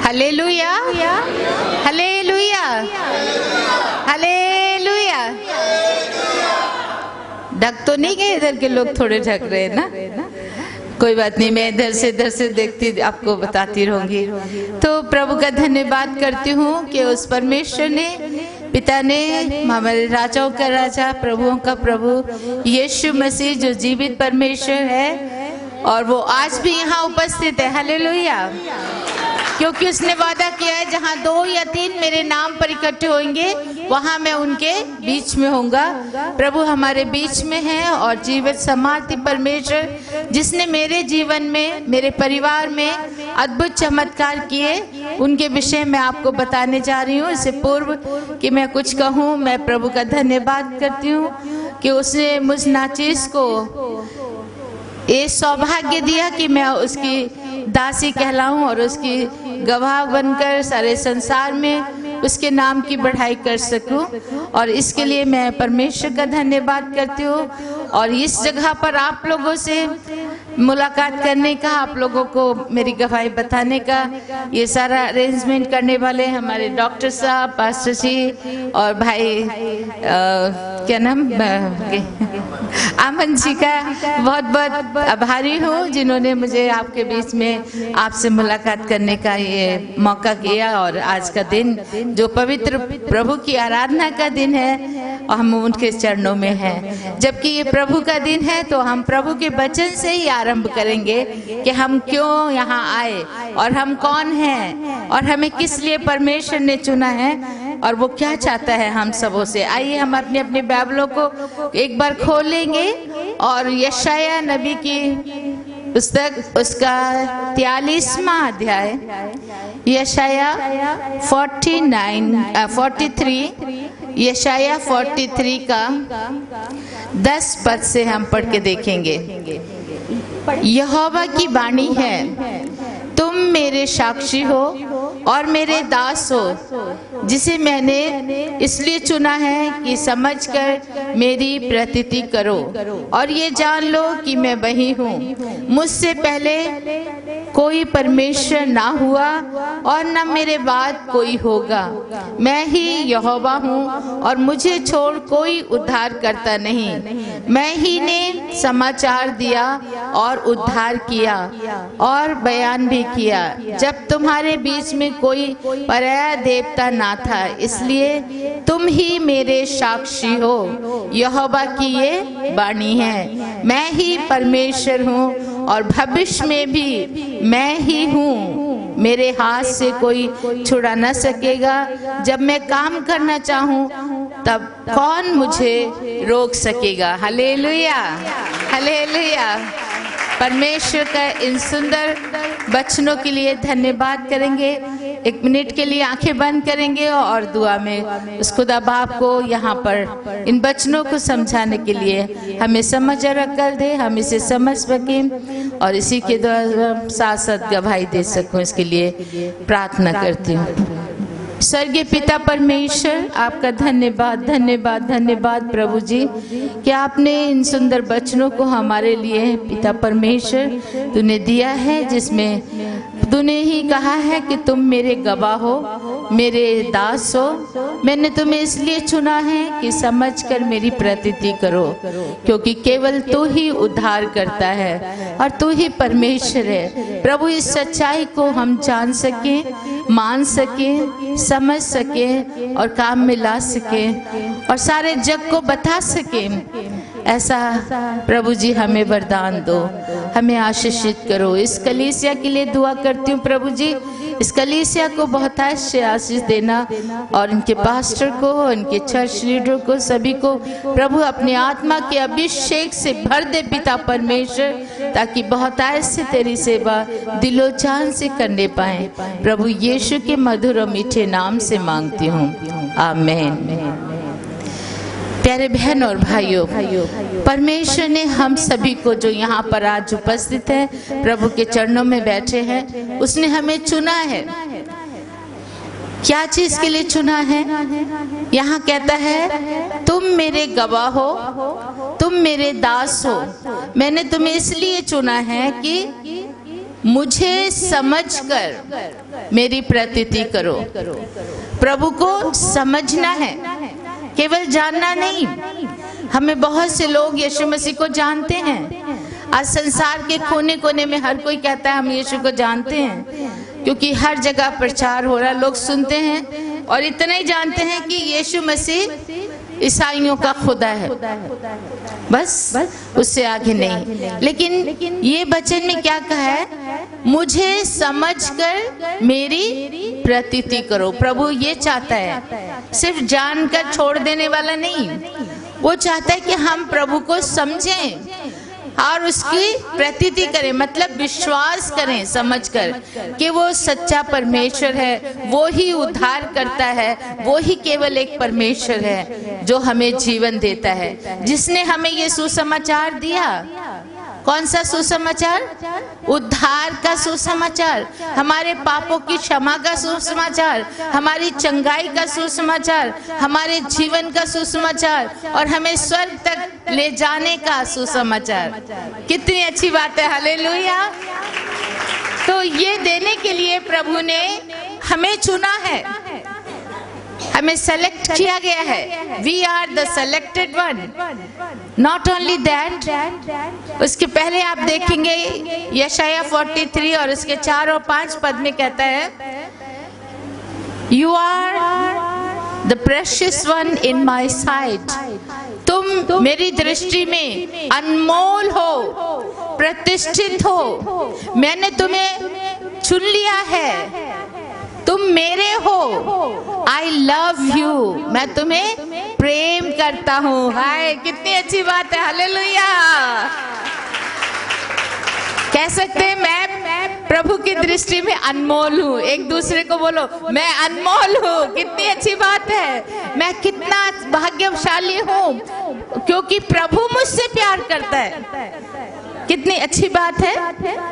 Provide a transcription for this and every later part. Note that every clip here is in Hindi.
Hallelujah, hallelujah, hallelujah. ढक तो नहीं गए? इधर के लोग थोड़े ढक रहे हैं ना, कोई बात नहीं, मैं इधर से देखती आपको बताती रहूंगी। तो प्रभु का धन्यवाद करती हूँ कि उस परमेश्वर ने, पिता ने, हमारे राजाओं का राजा, प्रभुओं का प्रभु यीशु मसीह जो जीवित परमेश्वर है और वो आज भी यहाँ उपस्थित है। हालेलुया। क्योंकि उसने वादा किया है, जहाँ 2 या 3 मेरे नाम पर इकट्ठे होंगे वहाँ मैं उनके बीच में होऊंगा। प्रभु हमारे बीच में है और जीवित समार्थी परमेश्वर जिसने मेरे जीवन में, मेरे परिवार में अद्भुत चमत्कार किए, उनके विषय में आपको बताने जा रही हूँ। इससे पूर्व कि मैं कुछ कहूँ, मैं प्रभु का धन्यवाद करती हूँ कि उसने मुझ नाचीस को ये सौभाग्य दिया कि मैं उसकी दासी कहलाऊं और उसकी गवाह बनकर सारे संसार में उसके नाम की बढ़ाई कर सकूं। और इसके लिए मैं परमेश्वर का धन्यवाद करती हूँ। और इस जगह पर आप लोगों से मुलाकात करने का, आप लोगों को मेरी गवाही बताने का, ये सारा अरेंजमेंट करने वाले हमारे डॉक्टर साहब, पास्टर जी और भाई क्या नाम, अमन जी का बहुत बहुत आभारी हूँ जिन्होंने मुझे आपके बीच में आपसे मुलाकात करने का ये मौका किया। और आज का दिन जो पवित्र प्रभु की आराधना का दिन है और हम उनके चरणों में हैं। जबकि ये प्रभु का दिन है तो हम प्रभु के वचन से ही आरंभ करेंगे कि हम क्यों यहाँ आए और हम कौन हैं और हमें किस लिए परमेश्वर ने चुना है और वो क्या चाहता है हम सबों से। आइए हम अपने अपने बाइबलों को एक बार खोलेंगे और यशाया नबी की पुस्तक, उसका 43वां अध्याय, यशाया 43, यशाया 43 का 10 पद से हम पढ़ के देखेंगे। यहोवा की वाणी है, तुम मेरे साक्षी हो और मेरे दास हो, जिसे मैंने इसलिए चुना है कि समझकर मेरी प्रतीति करो और ये जान लो कि मैं वही हूँ। मुझसे पहले कोई परमेश्वर ना हुआ और न मेरे बाद कोई होगा। मैं ही यहोवा हूँ और मुझे छोड़ कोई उद्धार करता नहीं। मैं ही ने समाचार दिया और उद्धार किया और बयान भी किया जब तुम्हारे बीच में कोई पराया देवता ना था। इसलिए तुम ही मेरे साक्षी हो। यहोवा की ये वाणी है, मैं ही परमेश्वर हूँ और भविष्य में भी मैं ही हूँ। मेरे हाथ से कोई छुड़ा न सकेगा। जब मैं काम करना चाहूँ तब कौन मुझे रोक सकेगा। Hallelujah, hallelujah. परमेश्वर का इन सुंदर वचनों के लिए धन्यवाद करेंगे। 1 मिनट के लिए आंखें बंद करेंगे और दुआ में उस खुदा बाप को यहाँ पर इन वचनों को समझाने के लिए हमें समझ और अक्ल दे, हम इसे समझ सकें और इसी के द्वारा साथ साथ गवाही दे सकूं, इसके लिए प्रार्थना करती हूँ। स्वर्गीय पिता परमेश्वर, आपका धन्यवाद, धन्यवाद, धन्यवाद प्रभु जी कि आपने इन सुंदर वचनों को हमारे लिए पिता परमेश्वर तूने दिया है, जिसमें तूने ही कहा है कि तुम मेरे गवाह हो, मेरे दास हो। मैंने तुम्हें इसलिए चुना है कि समझकर मेरी प्रतीति करो, क्योंकि केवल तू ही उद्धार करता है और तू ही परमेश्वर है। प्रभु, इस सच्चाई को हम जान सकें, मान सकें, समझ सकें और काम में ला सकें और सारे जग को बता सकें। ऐसा प्रभु जी हमें वरदान दो, हमें आशीषित करो। इस कलीसिया के लिए दुआ करती हूँ प्रभु जी, इस कलीसिया को बहुत से आशीष देना और इनके पास्टर को, इनके चर्च लीडर को, सभी को प्रभु अपने आत्मा के अभिषेक से भर दे पिता परमेश्वर, ताकि बहुत से तेरी सेवा दिलो जान से करने पाए। प्रभु यीशु के मधुर और मीठे नाम से मांगती हूँ, आमीन। प्यारे बहन और भाइयों, परमेश्वर ने हम सभी को जो यहाँ पर आज उपस्थित है, प्रभु के चरणों में बैठे हैं, उसने हमें चुना है। क्या चीज के लिए चुना है? यहाँ कहता है तुम मेरे गवाह हो, तुम मेरे दास हो। मैंने तुम्हें इसलिए चुना है कि मुझे समझकर मेरी प्रतीति करो। प्रभु को समझना है, केवल जानना नहीं। हमें बहुत से लोग यीशु मसीह को जानते हैं। आज संसार के कोने कोने में हर कोई कहता है हम यीशु को जानते हैं, क्योंकि हर जगह प्रचार हो रहा है, लोग सुनते हैं और इतना ही जानते हैं कि यीशु मसीह ईसाइयों का खुदा है, बस उससे आगे नहीं। लेकिन ये वचन में क्या कहा है? मुझे समझकर मेरी प्रतीति करो। प्रभु ये चाहता है, सिर्फ जानकर छोड़ देने वाला नहीं, वो चाहता है कि हम प्रभु को समझें और उसकी प्रतीति करें, मतलब विश्वास करें समझकर कि वो सच्चा परमेश्वर है, वो ही उद्धार करता है, वो ही केवल एक परमेश्वर है जो हमें जीवन देता है, जिसने हमें ये सुसमाचार दिया। कौन सा सुसमाचार? उद्धार का सुसमाचार, हमारे पापों की क्षमा का सुसमाचार, हमारी चंगाई का सुसमाचार, हमारे जीवन का सुसमाचार और हमें स्वर्ग तक ले जाने का सुसमाचार। कितनी अच्छी बात है, हालेलुया। तो ये देने के लिए प्रभु ने हमें चुना है, हमें सेलेक्ट किया गया है। We are the selected one. Not only that, उसके पहले आप देखेंगे यशाया 43 और उसके 4 और 5 पद में कहता है, you are the precious one in my sight. तुम मेरी दृष्टि में अनमोल हो, प्रतिष्ठित हो, मैंने तुम्हें चुन लिया है, तुम मेरे हो। आई लव यू, मैं तुम्हें प्रेम करता हूँ। हाय, कितनी अच्छी बात है, हालेलुया। कह सकते हैं मैं प्रभु की दृष्टि में अनमोल हूँ। एक दूसरे को बोलो, मैं अनमोल हूँ। कितनी अच्छी बात है, मैं कितना भाग्यशाली हूँ क्योंकि प्रभु मुझसे प्यार करता है। कितनी अच्छी बात है,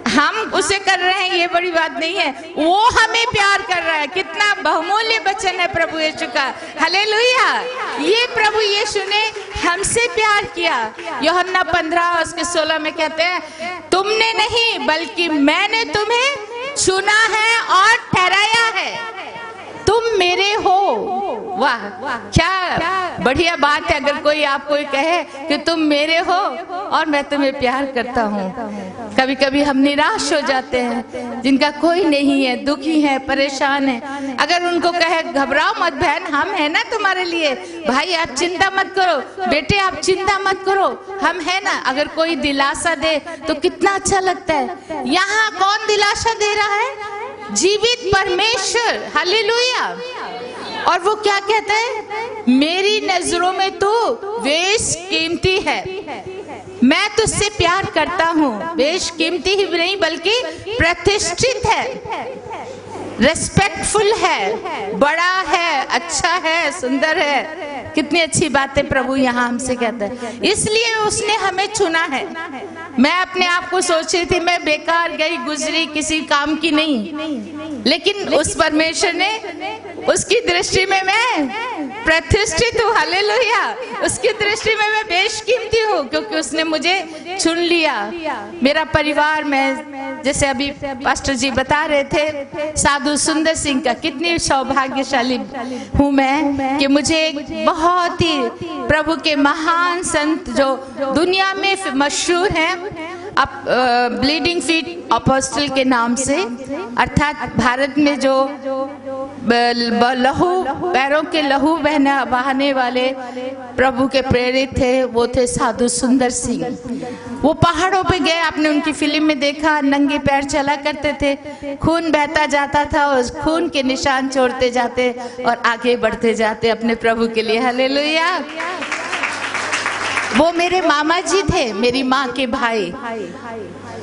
हम उसे कर रहे हैं ये बड़ी बात नहीं है, वो हमें प्यार कर रहा है। कितना बहुमूल्य वचन है प्रभु यीशु का, हालेलुया। ये प्रभु यीशु ने हमसे प्यार किया। यूहन्ना 15 उसके 16 में कहते हैं, तुमने नहीं बल्कि मैंने तुम्हें चुना है और ठहराया है, तुम मेरे हो। वाह, क्या बढ़िया बात है। अगर कोई आपको कहे कि तुम मेरे हो और मैं तुम्हें प्यार करता हूँ। कभी कभी हम निराश हो जाते हैं, जिनका कोई नहीं है, दुखी है, परेशान है, अगर उनको कहे घबराओ मत बहन, हम है ना तुम्हारे लिए, भाई आप चिंता मत करो, बेटे आप चिंता मत करो, हम है ना। अगर कोई दिलासा दे तो कितना अच्छा लगता है। यहाँ कौन दिलासा दे रहा है? जीवित परमेश्वर, हालेलुया। और वो क्या कहता है? मेरी नजरों में तू बेशकीमती है, मैं तुझसे प्यार करता हूँ। बेशकीमती ही नहीं बल्कि प्रतिष्ठित है, रेस्पेक्टफुल है, बड़ा है, अच्छा है, सुंदर है। कितनी अच्छी बातें प्रभु यहाँ हमसे कहता है। इसलिए उसने हमें चुना है। मैं अपने आप को सोच रही थी मैं बेकार गई गुजरी, किसी काम की नहीं, लेकिन उस परमेश्वर ने, उसकी दृष्टि में मैं प्रतिष्ठित हूँ, हालेलुया। उसकी दृष्टि में मैं बेशकीमती हूँ क्योंकि उसने मुझे चुन लिया। मेरा परिवार, मैं जैसे अभी पास्टर जी बता रहे थे साधु सुंदर सिंह का, कितनी सौभाग्यशाली हूँ मैं कि मुझे एक बहुत ही प्रभु के महान संत जो दुनिया में मशहूर हैं, ब्लीडिंग फीट अपोस्टल के नाम से, अर्थात भारत में जो लहू, पैरों के लहू बहाने वाले प्रभु के प्रेरित थे, वो थे साधु सुंदर सिंह। वो पहाड़ों पे गए, आपने उनकी फिल्म में देखा, नंगे पैर चला करते थे, खून बहता जाता था, उस खून के निशान छोड़ते जाते और आगे बढ़ते जाते अपने प्रभु के लिए, हालेलुया। वो मेरे मामा जी थे, मेरी माँ के भाई,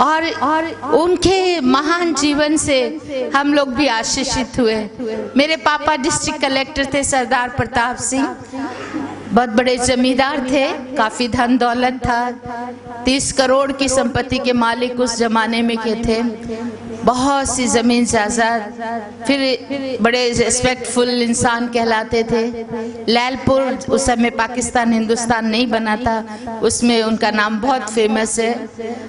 और उनके महान जीवन से हम लोग भी आशीषित हुए। मेरे पापा डिस्ट्रिक्ट कलेक्टर थे, सरदार प्रताप सिंह, बहुत बड़े जमींदार थे, काफी धन दौलत था, 30 करोड़ की संपत्ति के मालिक उस जमाने में के थे। बहुत सी ज़मीन जायदाद, फिर बड़े रिस्पेक्टफुल इंसान कहलाते थे। लैलपुर उस समय पाकिस्तान हिंदुस्तान नहीं बना था, उसमें उनका नाम बहुत फेमस है,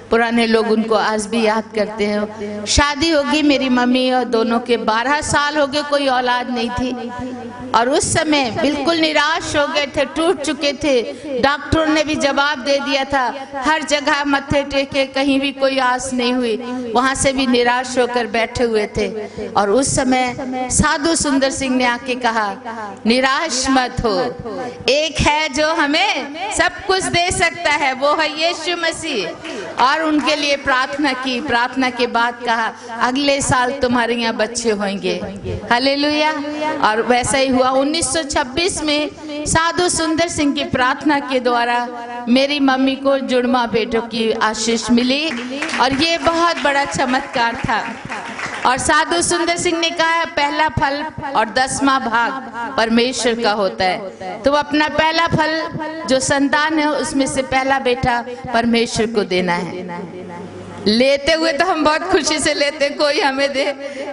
पुराने लोग उनको आज भी याद करते हैं। शादी होगी मेरी मम्मी और दोनों के 12 साल हो गए, कोई औलाद नहीं थी और उस समय बिल्कुल निराश हो गए थे, टूट चुके थे। डॉक्टरों ने भी जवाब दे दिया था, हर जगह मत्थे टेके, कहीं भी कोई आस नहीं हुई, वहां से भी निराश होकर बैठे हुए थे। और उस समय साधु सुंदर सिंह ने आके कहा, निराश मत हो, एक है जो हमें सब कुछ दे सकता है, वो है यीशु मसीह। और उनके लिए प्रार्थना की, प्रार्थना के बाद कहा, अगले साल तुम्हारे यहाँ बच्चे होंगे। हालेलुया। और वैसा ही हुआ। 1926 में साधु सुंदर सिंह की प्रार्थना के द्वारा मेरी मम्मी को जुड़वा बेटों की आशीष मिली और ये बहुत बड़ा चमत्कार था। और साधु सुंदर सिंह ने कहा, पहला फल और 10वां भाग परमेश्वर का होता है, तो अपना पहला फल जो संतान है उसमें से पहला बेटा परमेश्वर को देना है। लेते हुए तो हम बहुत खुशी से लेते, कोई हमें दे,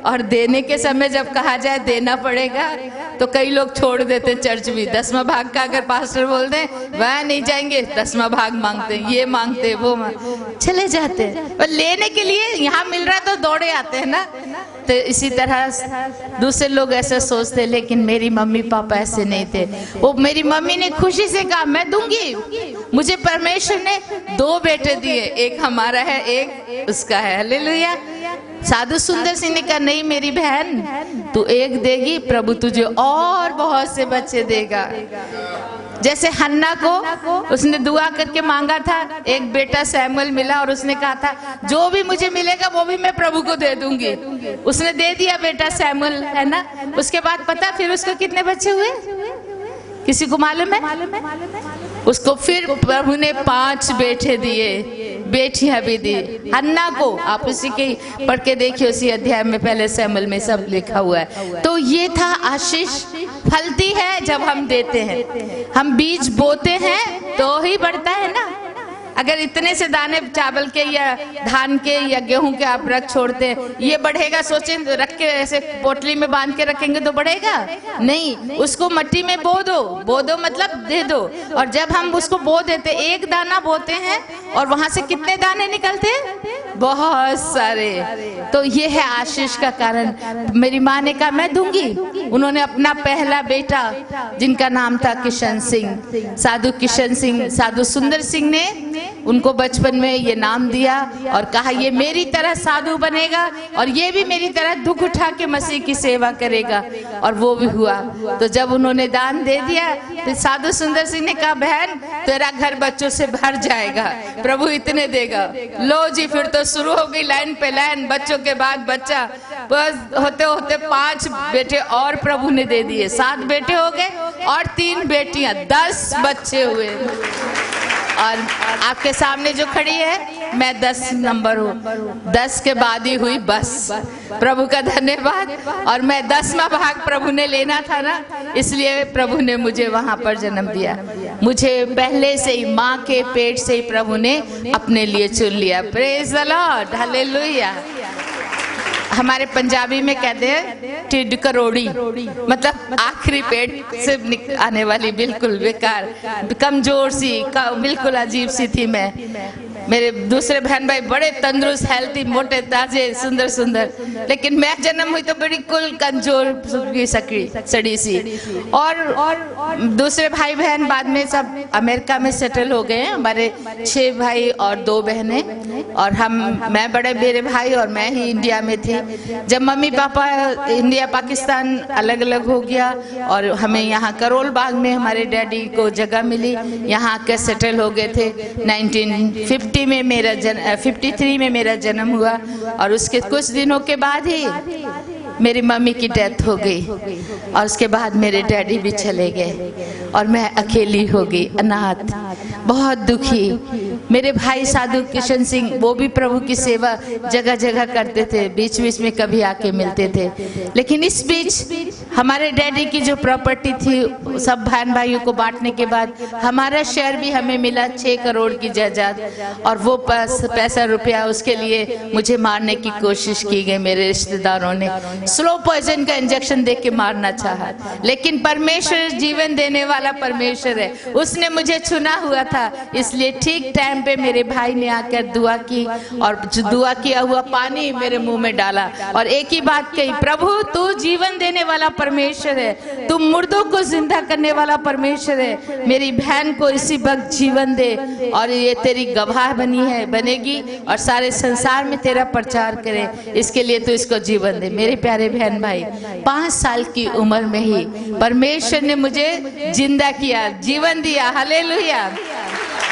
और देने के समय जब कहा जाए देना पड़ेगा तो कई लोग छोड़ देते चर्च भी। 10वां भाग का अगर पास्टर बोल दें, वह नहीं जाएंगे, 10वां भाग मांगते, ये मांगते, वो चले जाते हैं। और लेने के लिए यहाँ मिल रहा तो दौड़े आते हैं ना। तो इसी तरह दूसरे लोग ऐसा सोचते, लेकिन मेरी मम्मी पापा ऐसे नहीं थे। वो मेरी मम्मी ने खुशी से कहा, मैं दूंगी। मुझे परमेश्वर ने 2 बेटे दिए, एक हमारा है, एक उसका है। हालेलुया। साधु सुंदर सिंह ने कहा, नहीं मेरी बहन, तू एक देगी, प्रभु तुझे और बहुत से बच्चे देगा। जैसे हन्ना को उसने दुआ करके मांगा था, एक बेटा सैमुअल मिला और उसने कहा था, जो भी मुझे मिलेगा वो भी मैं प्रभु को दे दूंगी। उसने दे दिया बेटा सैमुअल, है ना। उसके बाद पता फिर उसको कितने बच्चे हुए, किसी को मालूम है? उसको फिर प्रभु ने 5 बेटे दिए, बेटियां भी दी। हन्ना को आप उसी के पढ़ के देखिए, उसी अध्याय में पहले सैमुअल में सब लिखा हुआ है। तो ये था आशीष फलती है जब हम देते हैं। हम बीज बोते हैं तो ही बढ़ता है ना। अगर इतने से दाने चावल के या धान के या गेहूं के आप रख छोड़ते हैं, ये बढ़ेगा? सोचें, रख के ऐसे पोटली में बांध के रखेंगे तो बढ़ेगा नहीं। उसको मिट्टी में बो दो मतलब दे दो। और जब हम उसको बो देते, एक दाना बोते हैं और वहां से कितने दाने निकलते हैं? बहुत सारे। तो ये है आशीष का कारण। मेरी माँ ने कहा, मैं दूंगी। उन्होंने अपना पहला बेटा, जिनका नाम था किशन सिंह, साधु किशन सिंह, साधु सुंदर सिंह ने उनको बचपन में ये नाम दिया और कहा, ये मेरी तरह साधु बनेगा और ये भी मेरी तरह दुख उठा के मसीह की सेवा करेगा। और वो भी हुआ। तो जब उन्होंने दान दे दिया तो साधु सुंदर सिंह ने कहा, बहन तेरा घर बच्चों से भर जाएगा, प्रभु इतने देगा। लो जी, फिर तो शुरू हो गई लाइन पे लाइन, बच्चों के बाद बच्चा। बस होते होते 5 बेटे और प्रभु ने दे दिए, 7 बेटे हो गए और 3 बेटियां, 10 बच्चे हुए। और आपके सामने जो खड़ी है, मैं 10 नंबर हूँ, 10 के बाद ही हुई बस। प्रभु का धन्यवाद। और मैं 10वां भाग प्रभु ने लेना था ना, इसलिए प्रभु ने मुझे वहां पर जन्म दिया। मुझे पहले से ही माँ के पेट से ही प्रभु ने अपने लिए चुन लिया। Praise the Lord, hallelujah. हमारे पंजाबी में कहते हैं टिड करोड़ी, मतलब आखिरी पेट से आने वाली, बिल्कुल बेकार, कमजोर सी, बिल्कुल अजीब सी थी मैं। मेरे दूसरे बहन भाई बड़े तंदुरुस्त, हेल्थी, मोटे, ताजे, सुंदर सुंदर, लेकिन मैं जन्म हुई तो बिल्कुल कमजोर, सड़ी सी। और दूसरे भाई बहन बाद में सब अमेरिका में सेटल हो गए हैं। हमारे 6 भाई और 2 बहनें, और मैं बड़े मेरे भाई और मैं ही इंडिया में थी। जब मम्मी पापा इंडिया पाकिस्तान अलग अलग हो गया और हमें यहाँ करोल बाग में हमारे डैडी को जगह मिली, यहाँ आकर सेटल हो गए थे। 1950 में मेरा 53 में मेरा जन्म हुआ और उसके कुछ दिनों के बाद ही मेरी मम्मी की डेथ हो गई और उसके बाद मेरे डैडी भी चले गए और मैं अकेली हो गई, अनाथ, बहुत दुखी। मेरे भाई साधु किशन सिंह, वो भी प्रभु की सेवा जगह जगह करते थे, बीच बीच में कभी आके मिलते थे। लेकिन इस बीच हमारे डैडी की जो प्रॉपर्टी थी सब बहन भाइयों को बांटने के बाद हमारा शेयर भी हमें मिला 6 करोड़ की जायदाद, और वो पैसा रुपया उसके लिए मुझे मारने की कोशिश की गई। मेरे रिश्तेदारों ने स्लो पॉइजन का इंजेक्शन दे के मारना चाहा, लेकिन परमेश्वर जीवन देने वाला परमेश्वर है, उसने मुझे चुना हुआ था। इसलिए ठीक टाइम पे मेरे भाई ने आकर दुआ की, और दुआ किया हुआ पानी मेरे मुंह में डाला और एक ही बात कही, प्रभु तू जीवन देने वाला परमेश्वर है, तू मुर्दों को जिंदा करने वाला परमेश्वर है, मेरी बहन को इसी वक्त जीवन दे और ये तेरी गवाह बनेगी और सारे संसार में तेरा प्रचार करे, इसके लिए तू इसको जीवन दे। मेरे प्यारे बहन भाई, 5 साल की उम्र में ही परमेश्वर ने मुझे जिंदा किया, जीवन दिया। हालेलुया।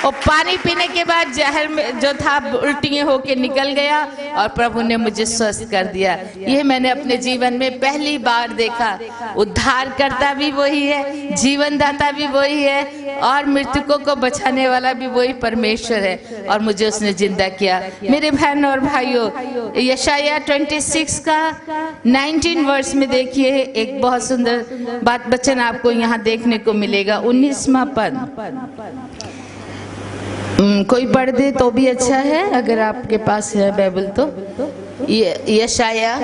और पानी पीने के बाद जहर में जो था उल्टियाँ होके निकल गया और प्रभु ने मुझे स्वस्थ कर दिया। ये मैंने अपने जीवन में पहली बार देखा। उद्धारकर्ता भी वही है, जीवन दाता भी वही है और मृतकों को बचाने वाला भी वही परमेश्वर है, और मुझे उसने जिंदा किया। मेरे बहन और भाइयों, यशाया 26 का 19 वर्ष में देखिए, एक बहुत सुंदर बात वचन आपको यहाँ देखने को मिलेगा। 19वां पद कोई पढ़ दे तो भी अच्छा है, अगर आपके पास है बाइबल तो। यशाया,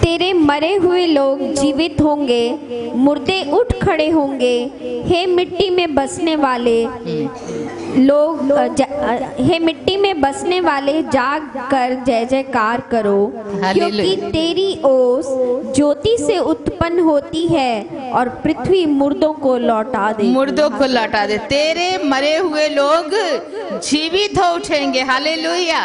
तेरे मरे हुए लोग जीवित होंगे, मुर्दे उठ खड़े होंगे, हे मिट्टी में बसने वाले लोग, हे मिट्टी में बसने वाले जाग कर जय जयकार करो, क्योंकि तेरी ओस ज्योति से उत्पन्न होती है और पृथ्वी मुर्दों को लौटा दे। मुर्दों को लौटा दे। तेरे मरे हुए लोग जीवित हो उठेंगे। हालेलुया।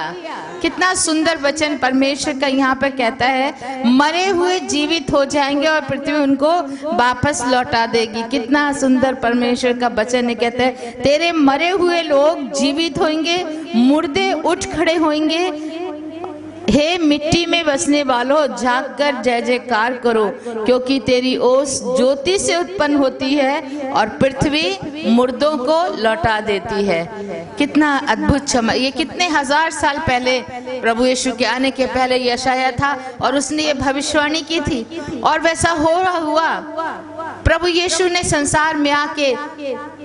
कितना सुंदर वचन परमेश्वर का यहाँ पर कहता है, मरे हुए जीवित हो जाएंगे और पृथ्वी उनको वापस लौटा देगी। कितना सुंदर परमेश्वर का वचन है। कहता है तेरे मरे हुए लोग जीवित होंगे, मुर्दे उठ खड़े होंगे, हे मिट्टी में बसने वालों जाग कर जय जयकार करो, क्योंकि तेरी ओस ज्योति से उत्पन्न होती है और पृथ्वी मुर्दों को लौटा देती है। कितना अद्भुत चमक। ये कितने हजार साल पहले प्रभु यीशु के आने के पहले यशाया था और उसने ये भविष्यवाणी की थी और वैसा हो रहा हुआ। प्रभु यीशु ने संसार में आके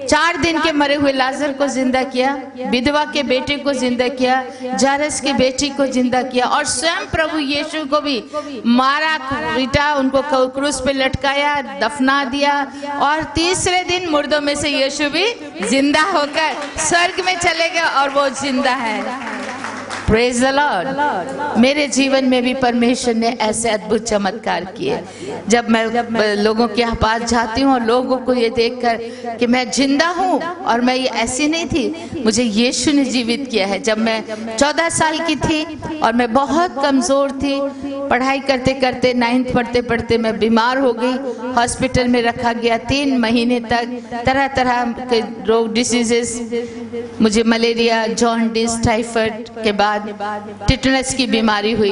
4 दिन के मरे हुए लाजर को जिंदा किया, विधवा के बेटे को जिंदा किया, जारस की बेटी को जिंदा किया और स्वयं प्रभु यीशु को भी मारा, पीटा, उनको क्रूस पे लटकाया, दफना दिया और तीसरे दिन मुर्दों में से यीशु भी जिंदा होकर स्वर्ग में चले गए और वो जिंदा है। Praise the Lord. मेरे जीवन में भी परमेश्वर ने ऐसे अद्भुत चमत्कार किए। जब मैं लोगों के पास जाती हूँ और लोगों को ये देखकर कि मैं जिंदा हूँ और मैं ये ऐसी नहीं थी, मुझे यीशु ने जीवित किया है। जब मैं 14 साल की थी और मैं बहुत कमज़ोर थी, पढ़ाई करते करते 9th पढ़ते पढ़ते मैं बीमार हो गई, हॉस्पिटल में रखा गया। 3 महीने तक तरह तरह के रोग, डिसीजेस, मुझे मलेरिया, जॉन्डिस, टाइफाइड के बाद टिटनस की बीमारी हुई।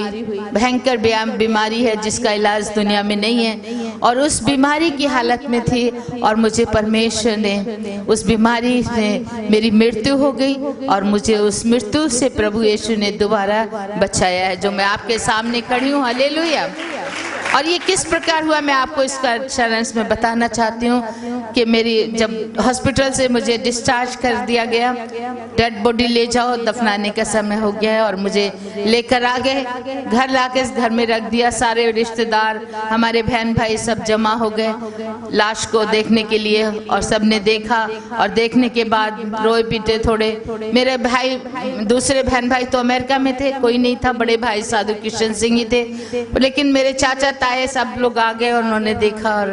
भयंकर बीमारी है जिसका इलाज दुनिया में नहीं है और उस बीमारी की हालत में थी और मुझे परमेश्वर ने उस बीमारी से मेरी मृत्यु हो गई और मुझे उस मृत्यु से प्रभु यीशु ने दोबारा बचाया है, जो मैं आपके सामने खड़ी हूँ। हालेलुया। और ये किस प्रकार हुआ मैं आपको इसका सारांश में बताना चाहती हूँ कि मेरी जब हॉस्पिटल से मुझे डिस्चार्ज कर दिया गया, डेड बॉडी ले जाओ, दफनाने का समय हो गया है और मुझे लेकर आ गए, घर लाके घर में रख दिया। सारे रिश्तेदार, हमारे बहन भाई सब जमा हो गए लाश को देखने के लिए और सबने देखा और देखने के बाद रोए पीटे थोड़े। मेरे भाई, दूसरे बहन भाई तो अमेरिका में थे, कोई नहीं था, बड़े भाई साधु किशन सिंह ही थे, लेकिन मेरे चाचा ताए सब लोग आ गए और उन्होंने देखा और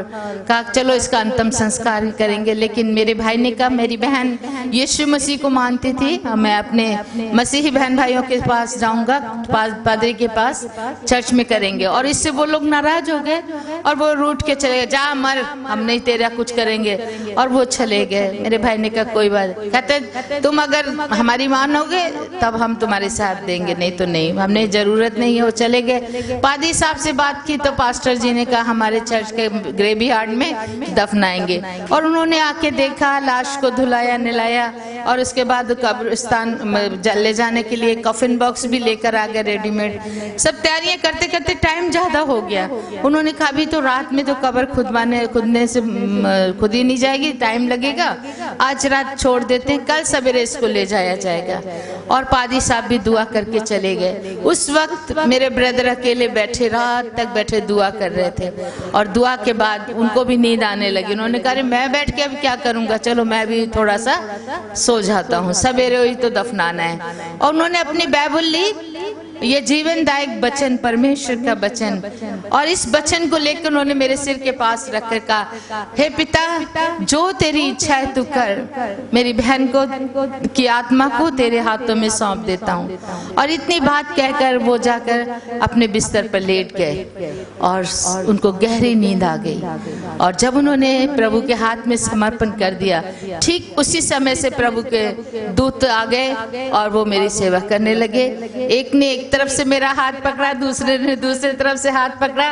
कहा चलो इसका अंतिम संस्कार ही करेंगे। लेकिन मेरे भाई ने कहा, मेरी बहन यीशु मसीह को मानती थी, मैं अपने मसीही बहन भाइयों के पास जाऊंगा, पादरी के पास चर्च में करेंगे। और इससे वो लोग नाराज हो गए और वो रूठ के चले गए, जा मर, हम नहीं तेरा कुछ करेंगे, और वो चले गए। मेरे भाई ने कहा कोई बात, कहते तुम अगर हमारी मानोगे तब हम तुम्हारे साथ देंगे, नहीं तो नहीं, हमने जरूरत नहीं है। वो चले गए। पादरी साहब से बात की तो पास्टर जी ने कहा हमारे चर्च के ग्रेवयार्ड में दफनाएंगे, और उन्होंने आके देखा, लाश को धुलाया निलाया, और उसके बाद कब्रिस्तान ले जाने के लिए कफिन बॉक्स भी लेकर आ गए रेडीमेड। सब तैयारियां करते करते टाइम ज्यादा हो गया। उन्होंने कहा अभी तो रात में तो कब्र खुदने से खुद ही नहीं जाएगी, टाइम लगेगा, आज रात छोड़ देते हैं, कल सवेरे इसको ले जाया जाएगा। और पादी साहब भी दुआ करके चले गए। उस वक्त मेरे ब्रदर अकेले बैठे, रात तक बैठे दुआ कर रहे थे, और दुआ के बाद उनको भी नींद आने लगी। उन्होंने कहा मैं बैठ के अब क्या करूंगा, चलो मैं भी थोड़ा सा सो जाता हूँ, सवेरे ही तो दफनाना है। और उन्होंने अपनी बाइबल ली, ये जीवनदायक वचन, परमेश्वर का वचन, और इस वचन को लेकर उन्होंने मेरे सिर के पास रखकर कहा, हे पिता, जो तेरी इच्छा है तू कर, मेरी बहन को की आत्मा को तेरे हाथों में सौंप देता हूँ। और इतनी बात कहकर वो जाकर अपने बिस्तर पर लेट गए, और उनको गहरी नींद आ गई। और जब उन्होंने प्रभु के हाथ में समर्पण कर दिया, ठीक उसी समय से प्रभु के दूत आ गए और वो मेरी सेवा करने लगे। एक ने एक तरफ से मेरा हाथ पकड़ा, दूसरे ने दूसरी तरफ से हाथ पकड़ा।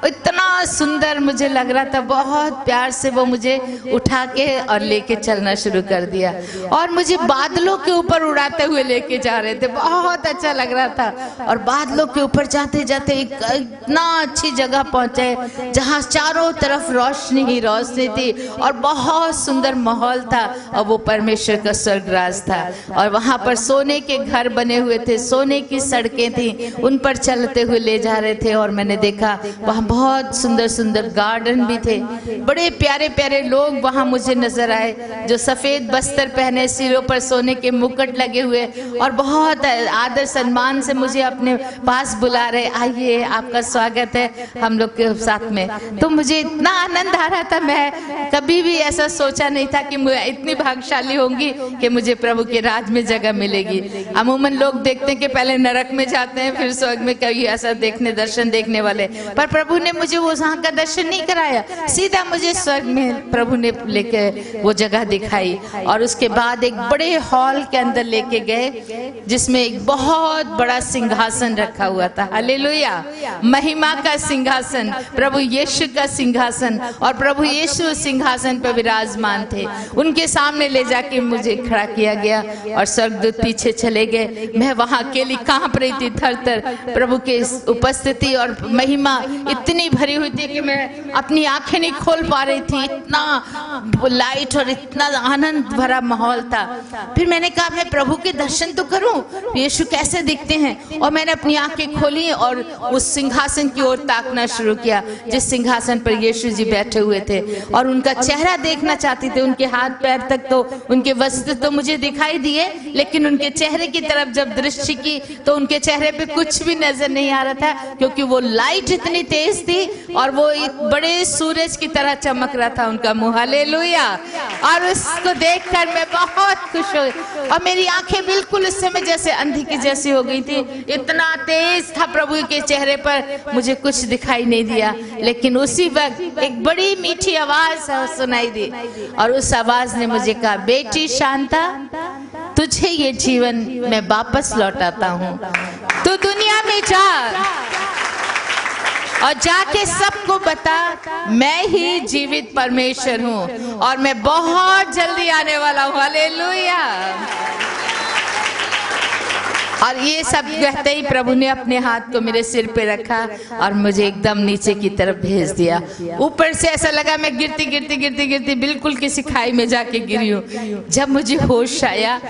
इतना सुंदर मुझे लग रहा था, बहुत प्यार से वो मुझे उठा के और लेके चलना शुरू कर दिया, और मुझे बादलों के ऊपर उड़ाते हुए लेके जा रहे थे। बहुत अच्छा लग रहा था। और बादलों के ऊपर जाते जाते इतना अच्छी जगह पहुंचे जहां चारों तरफ रोशनी ही रोशनी थी, और बहुत सुंदर माहौल था, और वो परमेश्वर का स्वर्गराज था। और वहां पर सोने के घर बने हुए थे, सोने की सड़कें थी, उन पर चलते हुए ले जा रहे थे। और मैंने देखा वहाँ बहुत सुंदर सुंदर गार्डन भी थे, बड़े प्यारे प्यारे लोग वहाँ मुझे नजर आए, जो सफेद वस्त्र पहने, सिरों पर सोने के मुकुट लगे हुए, और बहुत आदर सम्मान से मुझे अपने पास बुला रहे, आइए आपका स्वागत है हम लोग के साथ में। तो मुझे इतना आनंद आ रहा था, मैं कभी भी ऐसा सोचा नहीं था कि मैं इतनी भाग्यशाली होंगी कि मुझे प्रभु के राज में जगह मिलेगी। अमूमन लोग देखते हैं कि पहले नरक में जाते हैं, फिर स्वर्ग में, कभी ऐसा दर्शन देखने वाले, पर प्रभु ने मुझे वो वहाँ का दर्शन नहीं कराया, सीधा मुझे स्वर्ग में प्रभु ने लेके वो जगह दिखाई। और उसके बाद एक बड़े हॉल के अंदर लेके गए, जिसमें एक बहुत बड़ा सिंहासन रखा हुआ था। हालेलुया, महिमा का सिंहासन, प्रभु यीशु का सिंहासन, और प्रभु यीशु सिंहासन पर विराजमान थे। उनके सामने ले जाके मुझे खड़ा किया गया, और स्वर्गदूत पीछे चले गए। मैं वहाँ अकेली कांप रही थी, थर-थर। प्रभु के उपस्थिति और महिमा इतनी भरी हुई थी कि मैं अपनी आंखें नहीं खोल पा रही थी, इतना लाइट और इतना आनंद भरा माहौल था। फिर मैंने कहा मैं प्रभु के दर्शन तो करूं, यीशु कैसे दिखते हैं। और मैंने अपनी आंखें खोली और उस सिंहासन की ओर ताकना शुरू किया, जिस सिंहासन पर यीशु जी बैठे हुए थे, और उनका चेहरा देखना चाहती थी। उनके हाथ पैर तक तो, उनके वस्त्र तो मुझे दिखाई दिए, लेकिन उनके चेहरे की तरफ जब दृष्टि की तो उनके चेहरे पे कुछ भी नजर नहीं आ रहा था, क्योंकि वो लाइट इतनी तेज थी, और वो एक बड़े सूरज की तरह चमक रहा था उनका मुंह। हालेलुया। और उसको देखकर मैं बहुत खुश हुई, और मेरी आंखें बिल्कुल उस समय जैसे अंधी की जैसी हो गई थी, इतना तेज था प्रभु के चेहरे पर, मुझे कुछ दिखाई नहीं दिया। लेकिन उसी वक्त एक बड़ी मीठी आवाज सुनाई दी, और उस आवाज ने मुझे कहा, बेटी शांता, तुझे ये जीवन मैं वापस लौटाता हूँ, तू दुनिया में जा और जाके सबको बता मैं ही जीवित परमेश्वर हूँ, और मैं बहुत जल्दी आने वाला हूँ। हालेलुया। और ये सब कहते ही प्रभु ने अपने हाथ को मेरे सिर पे रखा और मुझे एकदम नीचे की तरफ भेज दिया। ऊपर से ऐसा लगा मैं गिरती गिरती गिरती गिरती बिल्कुल किसी खाई में जाके गिरी हूँ। जब मुझे होश आया,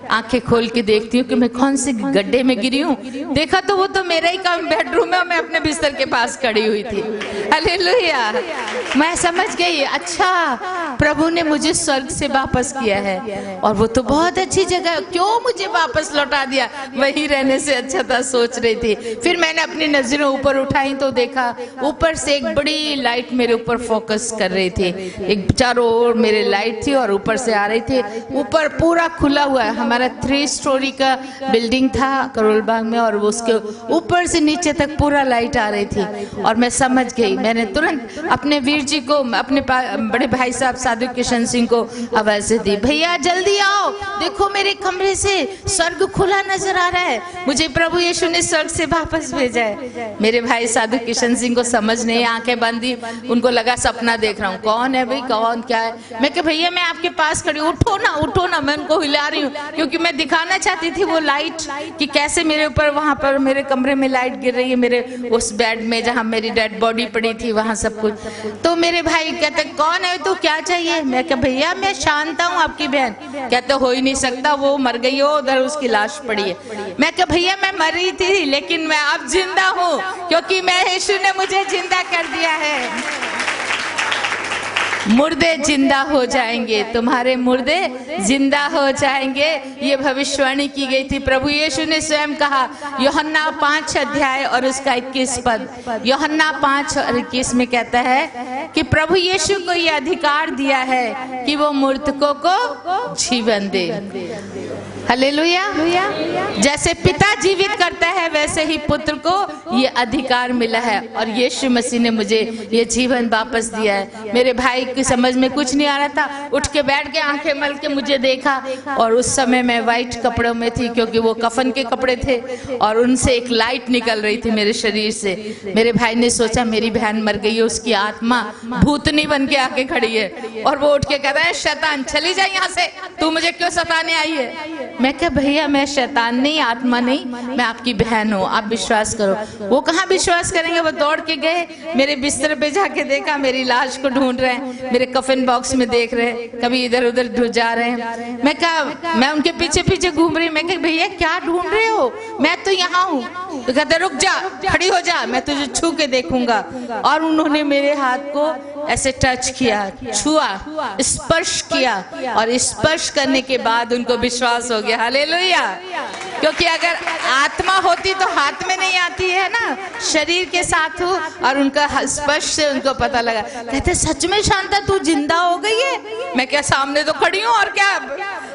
आंखें खोल के देखती हूँ कि मैं कौन से गड्ढे में गिरी हूँ, देखा तो वो तो मेरा ही काम बेडरूम है, मैं अपने बिस्तर के पास खड़ी हुई थी। हालेलुया। मैं समझ गई, अच्छा प्रभु ने मुझे स्वर्ग से वापस किया है, और वो तो बहुत अच्छी जगह, क्यों मुझे वापस लौटा दिया, वही रहने से अच्छा था, सोच रही थी। फिर मैंने अपनी नजरें ऊपर उठाई तो देखा ऊपर से एक बड़ी लाइट मेरे ऊपर फोकस कर रही थी। एक चारों ओर मेरे लाइट थी और ऊपर से आ रही थी। ऊपर पूरा खुला हुआ है, हमारा 3 स्टोरी का बिल्डिंग था करोल बाग में, और उसके ऊपर से नीचे तक पूरा लाइट आ रही थी। और मैं समझ गई, मैंने तुरंत अपने वीर जी को, अपने बड़े भाई साहब साधु किशन सिंह को आवाज दी, भैया जल्दी आओ, देखो मेरे कमरे से स्वर्ग खुला नजर आ रहा रहा है, मुझे प्रभु यीशु ने स्वर्ग से वापस भेजा है। मेरे भाई साधु किशन सिंह को समझ नहीं, आंखें बंदी, उनको लगा सपना देख रहा हूँ। कौन है भाई, कौन क्या है? मैं कहा भैया मैं आपके पास खड़ी, उठो ना उठो ना। मैं उनको हिला रही हूँ क्योंकि मैं दिखाना चाहती थी वो लाइट कि कैसे मेरे ऊपर वहां पर मेरे कमरे में लाइट गिर रही है, मेरे उस बेड में जहाँ मेरी डेड बॉडी पड़ी थी वहां सब कुछ। तो मेरे भाई कहते कौन है तो क्या चाहिए? मैं कहा भैया मैं शांता हूँ आपकी बहन। कहते हो ही नहीं सकता, वो मर गई हो, उधर उसकी लाश पड़ी है। मैं कहा भैया मैं मर रही थी लेकिन मैं अब जिंदा हूँ क्योंकि मैं यीशु ने मुझे जिंदा कर दिया है। मुर्दे जिंदा हो जाएंगे, तुम्हारे मुर्दे जिंदा हो जाएंगे, ये भविष्यवाणी की गई थी। प्रभु यीशु ने स्वयं कहा, यूहन्ना 5 अध्याय और उसका 21 पद। यूहन्ना 5 और 21 में कहता है कि प्रभु यीशु को ये अधिकार दिया है कि वो मृतकों को जीवन दे। हालेलुया। जैसे पिता जीवित करता है वैसे ही पुत्र को ये अधिकार मिला है और यीशु मसीह ने मुझे ये जीवन वापस दिया है। मेरे भाई की समझ में कुछ नहीं आ रहा था, उठ के बैठ के आंखें मल के मुझे देखा और उस समय मैं वाइट कपड़ों में थी क्योंकि वो कफन के कपड़े थे और उनसे एक लाइट निकल रही थी मेरे शरीर से। मेरे भाई ने सोचा मेरी बहन मर गई है, उसकी आत्मा भूतनी बन के आके खड़ी है और वो उठ के कहता है शैतान चली जाए यहाँ से, तू मुझे क्यों सताने आई है? मैं क्या भैया मैं शैतान नहीं, आत्मा नहीं, मैं आपकी बहन हूँ, आप विश्वास करो। वो कहाँ विश्वास करेंगे, वो दौड़ के गए, मेरे बिस्तर पे जाके देखा, मेरी लाश को ढूंढ रहे हैं, मेरे कफन बॉक्स में देख रहे हैं, कभी इधर उधर जा रहे हैं। मैं कहा मैं उनके पीछे पीछे घूम रही, मैं कहा भैया क्या ढूंढ रहे हो, मैं तो यहाँ हूँ। तो कहते रुक जा, खड़ी हो जा, मैं तुझे छू के देखूंगा। और उन्होंने मेरे हाथ को ऐसे टच किया, छुआ, स्पर्श किया और स्पर्श करने के बाद उनको विश्वास हो गया। हालेलुया। क्योंकि अगर आत्मा होती तो हाथ में नहीं आती है ना, शरीर के साथ हो। और उनका स्पर्श से उनको पता लगा। कहते सच में शांता तू जिंदा हो गई है? मैं क्या सामने तो खड़ी हूँ और क्या,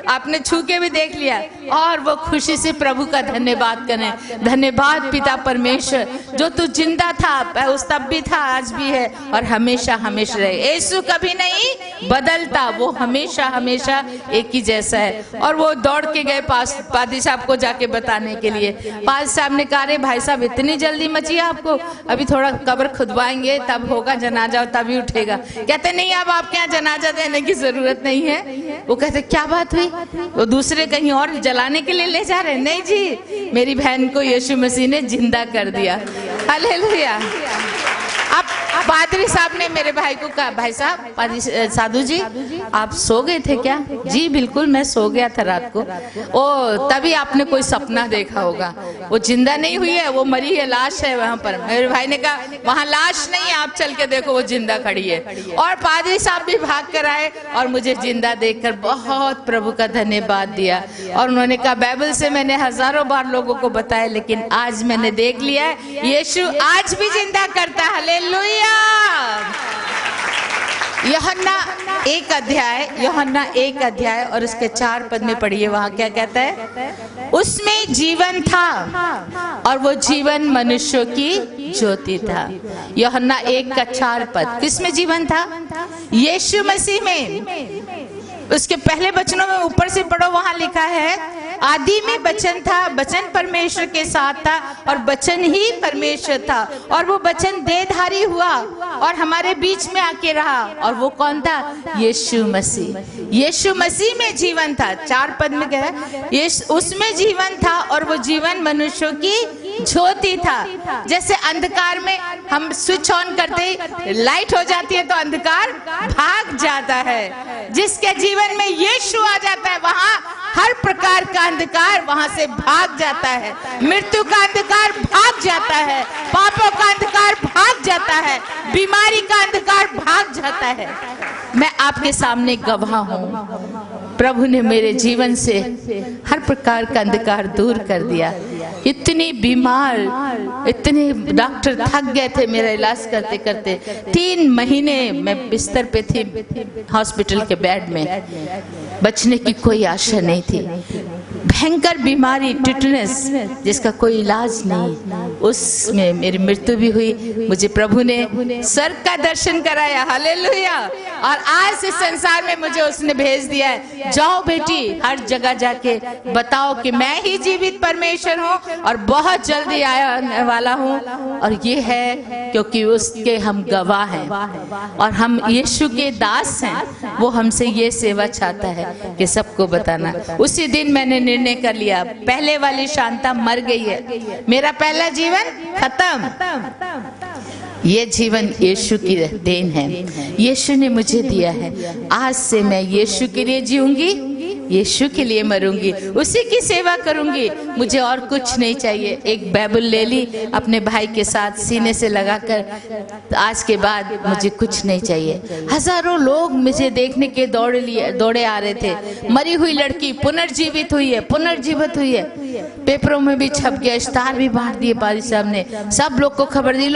आपने छू के भी देख लिया। और वो खुशी से प्रभु का धन्यवाद करें, धन्यवाद पिता परमेश्वर जो तू जिंदा था, उस तब भी था, आज भी है और हमेशा हमेशा रहे। यीशु कभी नहीं बदलता, वो हमेशा हमेशा एक ही जैसा है। और वो दौड़ के गए पादी साहब को जाके बताने के लिए। पादी साहब ने कहा रे भाई साहब इतनी जल्दी मची आपको, अभी थोड़ा कब्र खुदवाएंगे तब होगा जनाजा, तभी उठेगा। कहते नहीं अब आपके यहाँ जनाजा देने की जरूरत नहीं है। वो कहते क्या बात हुई, वो दूसरे कहीं और जलाने के लिए ले जा रहे? नहीं जी, मेरी बहन को यीशु मसीह ने जिंदा कर दिया। हालेलुया। अब पादरी साहब ने मेरे भाई को कहा भाई साहब, पादरी साधु जी आप सो गए थे क्या? जी बिल्कुल मैं सो गया था रात को। ओ तभी आपने कोई सपना देखा होगा, वो जिंदा नहीं हुई है, वो मरी है, लाश है वहां पर। मेरे भाई ने कहा वहां लाश नहीं है, आप चल के देखो वो जिंदा खड़ी है। और पादरी साहब भी भाग कर आए और मुझे जिंदा देखकर बहुत प्रभु का धन्यवाद दिया। और उन्होंने कहा बाइबल से मैंने हजारों बार लोगों को बताया लेकिन आज मैंने देख लिया है यीशु आज भी जिंदा करता है। हालेलुया। यूहन्ना 1 अध्याय और उसके 4 पद में पढ़िए, वहां क्या कहता है? उसमें जीवन था और वो जीवन मनुष्यों की ज्योति था। यूहन्ना 1 का 4 पद, किसमें जीवन था? यीशु मसीह में। उसके पहले वचनों में ऊपर से पढ़ो, वहां लिखा है आदि में वचन था, वचन परमेश्वर के साथ था और वचन ही परमेश्वर था और वो वचन देहधारी हुआ और हमारे बीच में आके रहा। और वो कौन था? यीशु मसीह। यीशु मसीह में जीवन था। 4 पद में क्या है? उसमें जीवन था और वो जीवन मनुष्यों की ज्योति था। जैसे अंधकार में हम स्विच ऑन करते ही लाइट हो जाती है तो अंधकार भाग जाता है। जिसके जीवन में यीशु आ जाता है वहां हर प्रकार का अंधकार वहां से भाग जाता है। मृत्यु का अंधकार भाग जाता है, पापों का अंधकार भाग जाता है, बीमारी का अंधकार भाग जाता है। मैं आपके सामने गवाह हूँ, प्रभु ने मेरे जीवन से हर प्रकार का अंधकार दूर कर दिया। इतनी बीमार, इतने डॉक्टर थक गए थे मेरा इलाज करते करते। 3 महीने मैं बिस्तर पे थी हॉस्पिटल के बेड में, बचने की कोई आशा नहीं थी। भयंकर बीमारी टिटनेस जिसका कोई इलाज नहीं, उसमें मेरी मृत्यु भी हुई। मुझे प्रभु ने स्वर्ग का दर्शन कराया, हालेलुया। और आज इस संसार में मुझे उसने भेज दिया है, जाओ बेटी हर जगह जाके बताओ कि मैं ही जीवित परमेश्वर हूँ और बहुत जल्दी आने वाला हूँ। और ये है क्योंकि उसके हम गवाह हैं और हम यीशु के दास हैं। वो हमसे ये सेवा चाहता है कि सबको बताना। उसी दिन मैंने निर्णय कर लिया, पहले वाली शांता मर गई है, मेरा पहला जीवन खत्म। ये जीवन यीशु की देन है, यीशु ने मुझे दिया है। आज से मैं यीशु के लिए जीऊंगी, यीशु के लिए मरूंगी, उसी की सेवा करूंगी, मुझे और कुछ नहीं चाहिए। एक बाइबल ले ली अपने भाई के साथ सीने से लगाकर, आज के बाद मुझे कुछ नहीं चाहिए। हजारों लोग मुझे देखने के दौड़े आ रहे थे। मरी हुई लड़की पुनर्जीवित हुई है, पुनर्जीवित हुई है। पेपरों में भी छप गया, इश्तार भी बांट दिए पारी साहब ने, सब लोग को खबर दी।